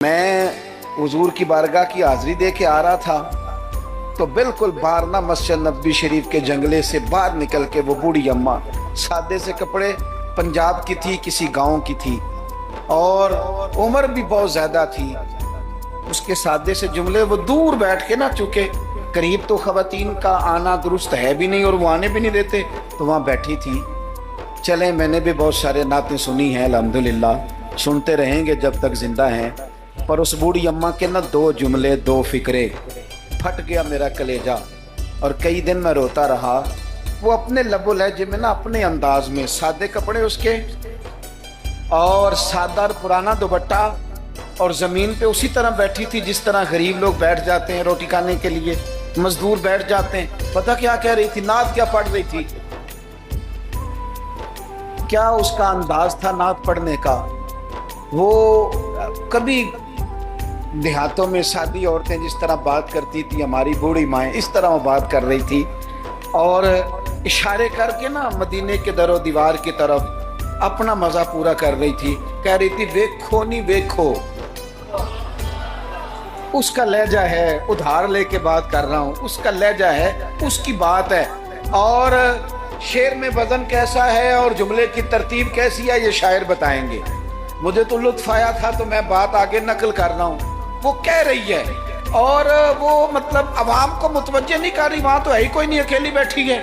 मैं हुजूर की बारगाह की हाजिरी दे के आ रहा था तो बिल्कुल बाहर ना मस्जिद नबी शरीफ के जंगले से बाहर निकल के वो बूढ़ी अम्मा, सादे से कपड़े, पंजाब की थी, किसी गांव की थी और उम्र भी बहुत ज़्यादा थी। उसके सादे से जुमले वो दूर बैठ के ना, चूँकि करीब तो ख़वातीन का आना दुरुस्त है भी नहीं और वो आने भी नहीं देते, तो वहाँ बैठी थी। चले, मैंने भी बहुत सारे नातें सुनी हैं, अल्हम्दुलिल्लाह सुनते रहेंगे जब तक ज़िंदा हैं। पर उस बूढ़ी अम्मा के ना दो जुमले, दो फिक्रे, फट गया मेरा कलेजा और कई दिन मैं रोता रहा। वो अपने लबो लहजे में ना, अपने अंदाज में, सादे कपड़े उसके और सादा पुराना दुपट्टा, और ज़मीन पे उसी तरह बैठी थी जिस तरह गरीब लोग बैठ जाते हैं रोटी खाने के लिए, मजदूर बैठ जाते हैं। पता क्या कह रही थी, नात क्या पढ़ रही थी, क्या उसका अंदाज था नात पढ़ने का। वो कभी देहातों में सादी औरतें जिस तरह बात करती थी, हमारी बूढ़ी माएँ इस तरह वो बात कर रही थी और इशारे करके ना मदीने के दरो दीवार की तरफ अपना मज़ा पूरा कर रही थी। कह रही थी, वेखो नहीं वेखो। उसका लहजा है, उधार लेके बात कर रहा हूँ, उसका लहजा है, उसकी बात है। और शेर में वजन कैसा है और जुमले की तरतीब कैसी है ये शायर बताएंगे। मुझे तो लुत्फ आया था तो मैं बात आगे नकल कर रहा हूँ। वो कह रही है और वो मतलब अवाम को मुतवज्जे नहीं कर रही, वहां तो है ही कोई नहीं, अकेली बैठी है,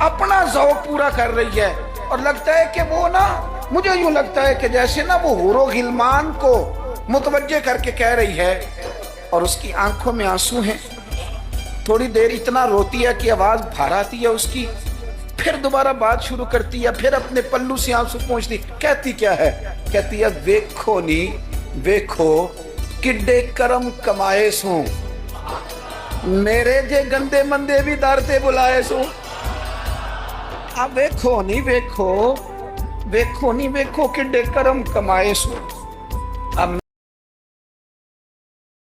अपना ज़ौक़ पूरा कर रही है। और लगता है कि वो ना, मुझे यूं लगता है कि जैसे ना वो हुरो गिलमान को मुतवज्जे करके कह रही है और उसकी आंखों में आंसू हैं। थोड़ी देर इतना रोती है कि आवाज़ बाहर आती है उसकी, फिर दोबारा बात शुरू करती है, फिर अपने पल्लू से आंसू पोंछती। कहती क्या है, कहती है, वेखो नी वेखो किड्डे करम कमाए सू, मेरे जे गंदे मंदे भी दर ते बुलाए सू। अब वेखो नी वेखो, वेखो नी वेखो किड्डे करम कमाए सू। अब